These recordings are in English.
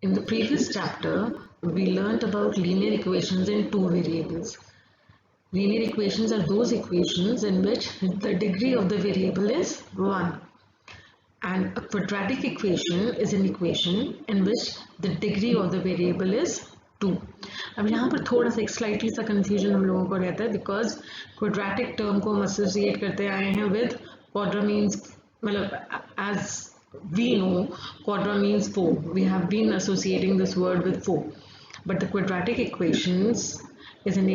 In the previous chapter, we learnt about linear equations in two variables. Linear equations are those equations in which the degree of the variable is 1. And a quadratic equation is an equation in which the degree of the variable is 2. अब यहाँ पर थोड़ा सा एक slightly सा confusion हम लोगों को रहता है बिकॉज क्वाड्रेटिक टर्म को हम एसोसिएट करते आए हैं विद क्वाड्रा मीन्स मतलब as we know quadra means 4. We have been associating this word with 4. But the quadratic equations is an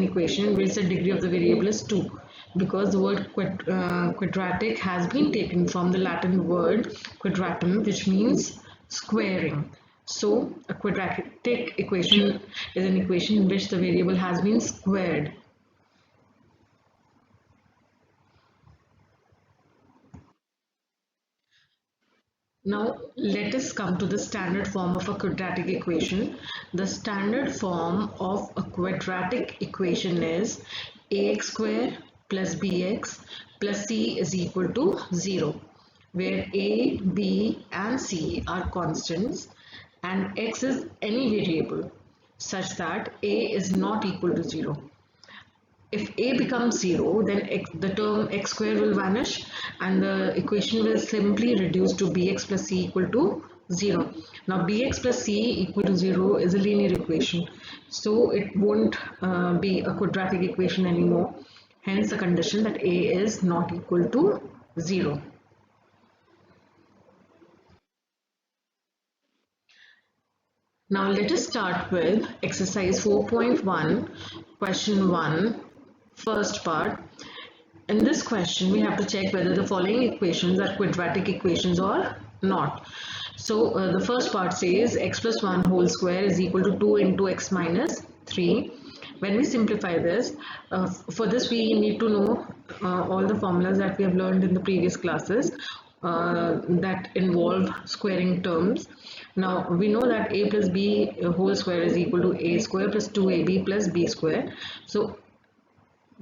equation where the degree of the variable is 2 because the word quadratic has been taken from the Latin word quadratum, which means squaring. So a quadratic equation is an equation in which the variable has been squared. Now let us come to the standard form of a quadratic equation. The standard form of a quadratic equation is ax square plus bx plus c is equal to 0, where a, b and c are constants and x is any variable such that a is not equal to 0. If a becomes 0, then the term x square will vanish and the equation will simply reduce to bx plus c equal to 0. Now bx plus c equal to 0 is a linear equation, so it won't be a quadratic equation anymore. Hence the condition that a is not equal to 0. Now let us start with exercise 4.1, question 1, first part. In this question, we have to check whether the following equations are quadratic equations or not. So the first part says x plus 1 whole square is equal to 2 into x minus 3. When we simplify this, for this we need to know all the formulas that we have learned in the previous classes that involve squaring terms. Now we know that a plus b whole square is equal to a square plus 2ab plus b square. So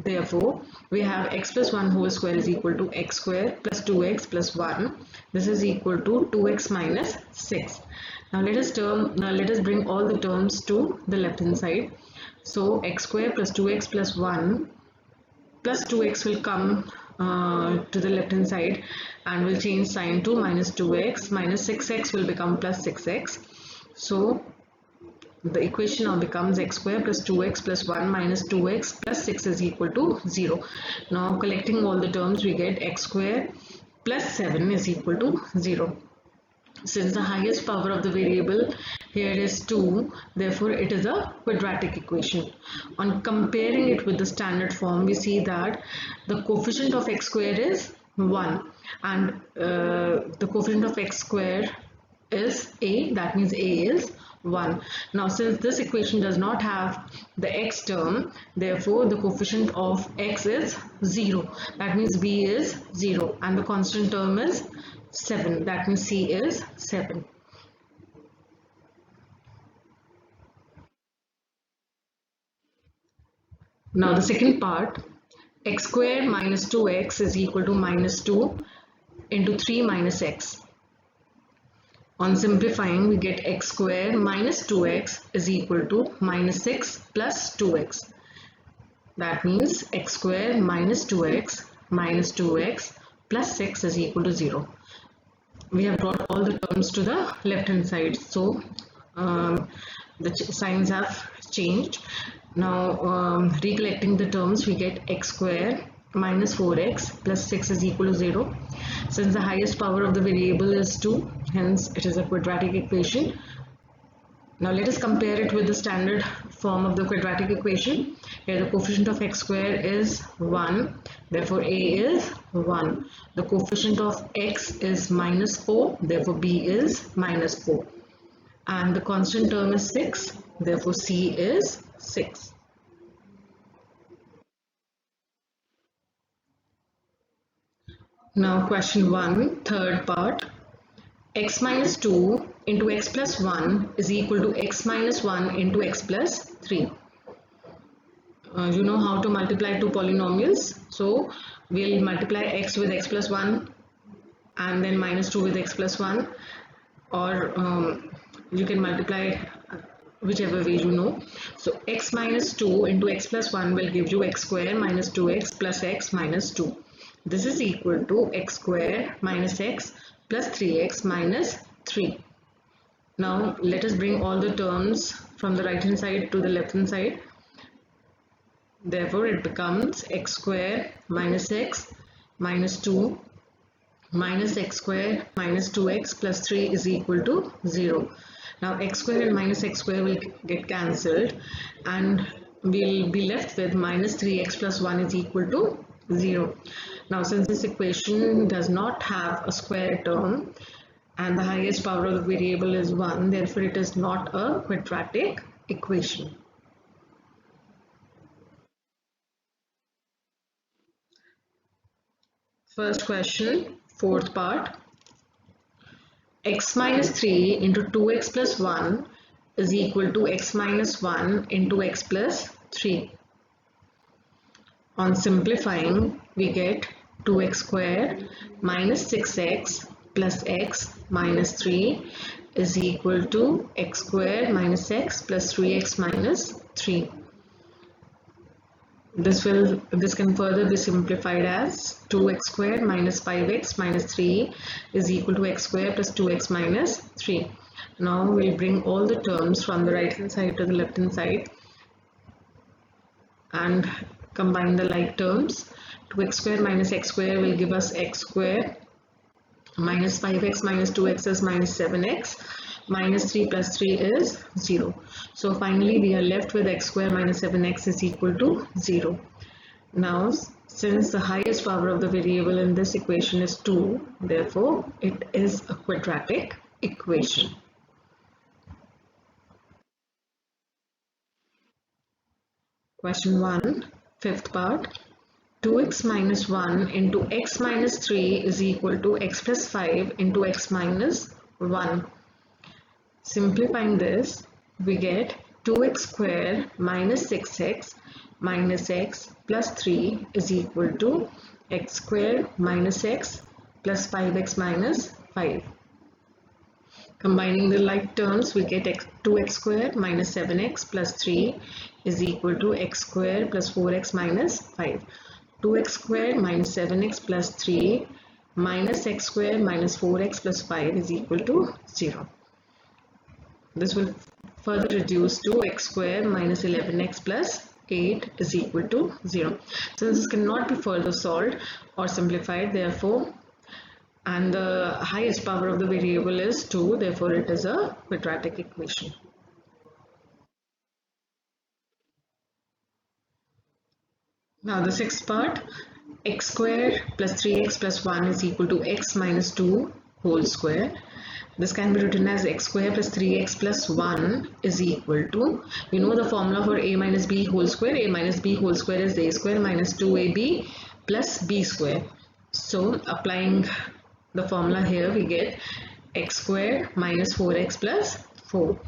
therefore, we have x plus 1 whole square is equal to x square plus 2x plus 1. This is equal to 2x minus 6. Now let us bring all the terms to the left hand side. So x square plus 2x plus 1 plus 2x will come to the left hand side and will change sign to minus 2x, minus 6x will become plus 6x. So the equation now becomes x square plus 2x plus 1 minus 2x plus 6 is equal to 0. Now collecting all the terms we get x square plus 7 is equal to 0. Since the highest power of the variable here is 2, therefore it is a quadratic equation. On comparing it with the standard form, we see that the coefficient of x square is 1 and the coefficient of x square is a, that means a is 1. Now since this equation does not have the x term, therefore the coefficient of x is 0, that means b is 0 and the constant term is 7, that means c is 7. Now the second part, x square minus 2x is equal to minus 2 into 3 minus x. On simplifying, we get x square minus 2x is equal to minus 6 plus 2x. That means x square minus 2x plus 6 is equal to 0. We have brought all the terms to the left hand side, so the signs have changed. Now recollecting the terms, we get x square minus 4x plus 6 is equal to 0. Since the highest power of the variable is 2, hence it is a quadratic equation. Now let us compare it with the standard form of the quadratic equation. Here the coefficient of x square is 1, therefore a is 1. The coefficient of x is minus 4, therefore b is minus 4. And the constant term is 6, therefore c is 6. Now question 1, third part. X minus 2 into x plus 1 is equal to x minus 1 into x plus 3. You know how to multiply two polynomials. So we'll multiply x with x plus 1 and then minus 2 with x plus 1, or you can multiply whichever way you know. So x minus 2 into x plus 1 will give you x square minus 2x plus x minus 2. This is equal to x square minus x plus 3x minus 3. Now let us bring all the terms from the right hand side to the left hand side. Therefore it becomes x square minus x minus 2 minus x square minus 2x plus 3 is equal to 0. Now x square and minus x square will get cancelled and we'll be left with minus 3x plus 1 is equal to 0. Now since this equation does not have a square term and the highest power of the variable is 1, therefore it is not a quadratic equation. First question, fourth part. X minus 3 into 2x plus 1 is equal to x minus 1 into x plus 3. On simplifying, we get 2x square minus 6x plus x minus 3 is equal to x square minus x plus 3x minus 3. This can further be simplified as 2x squared minus 5x minus 3 is equal to x squared plus 2x minus 3. Now we'll bring all the terms from the right hand side to the left hand side and combine the like terms. 2x squared minus x squared will give us x squared minus 5x minus 2x is minus 7x minus 3 plus 3 is 0. So finally we are left with x square minus 7x is equal to 0. Now since the highest power of the variable in this equation is 2, therefore it is a quadratic equation. Question 1, fifth part. 2x minus 1 into x minus 3 is equal to x plus 5 into x minus 1. Simplifying this, we get 2x square minus 6x minus x plus 3 is equal to x square minus x plus 5x minus 5. Combining the like terms, we get 2x square minus 7x plus 3 is equal to x square plus 4x minus 5. 2x square minus 7x plus 3 minus x square minus 4x plus 5 is equal to 0. This will further reduce to x square minus 11x plus 8 is equal to 0. Since this cannot be further solved or simplified, therefore, and the highest power of the variable is 2, therefore it is a quadratic equation. Now the sixth part, x square plus 3x plus 1 is equal to x minus 2 whole square. This can be written as x square plus 3x plus 1 is equal to, you know the formula for a minus b whole square. A minus b whole square is a square minus 2ab plus b square. So applying the formula here, we get x square minus 4x plus 4.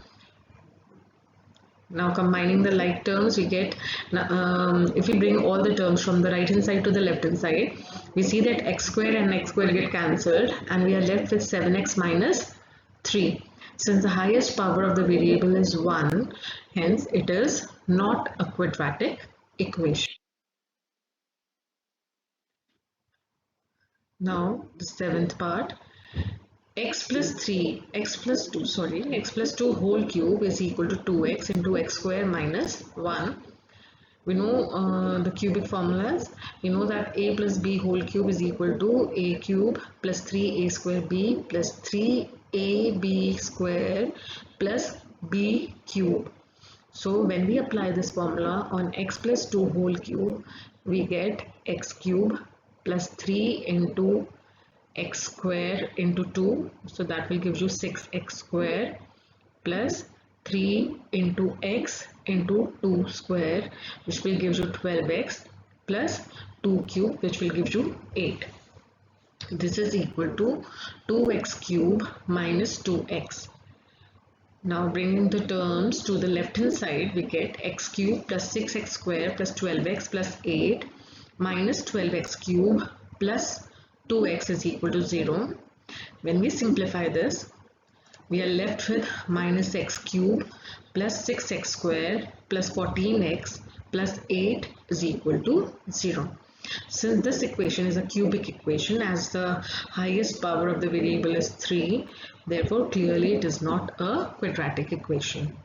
Now combining the like terms, we get, if we bring all the terms from the right hand side to the left hand side, we see that x square and x square get cancelled and we are left with 7x minus 3. Since the highest power of the variable is 1, hence it is not a quadratic equation. Now the seventh part, x plus 2 whole cube is equal to 2x into x square minus 1. We know the cubic formulas. We know that a plus b whole cube is equal to a cube plus 3a square b plus 3ab square plus b cube. So when we apply this formula on x plus 2 whole cube, we get x cube plus 3 into x square into 2, so that will give you 6x square plus 3 into x into 2 square, which will give you 12x plus 2 cube, which will give you 8. This is equal to 2x cube minus 2x. Now bringing the terms to the left hand side, we get x cube plus 6x square plus 12x plus 8 minus 12x cube plus 2x is equal to 0. When we simplify this, We are left with minus x cube plus 6x square plus 14x plus 8 is equal to 0. Since this equation is a cubic equation, as the highest power of the variable is 3, therefore clearly it is not a quadratic equation.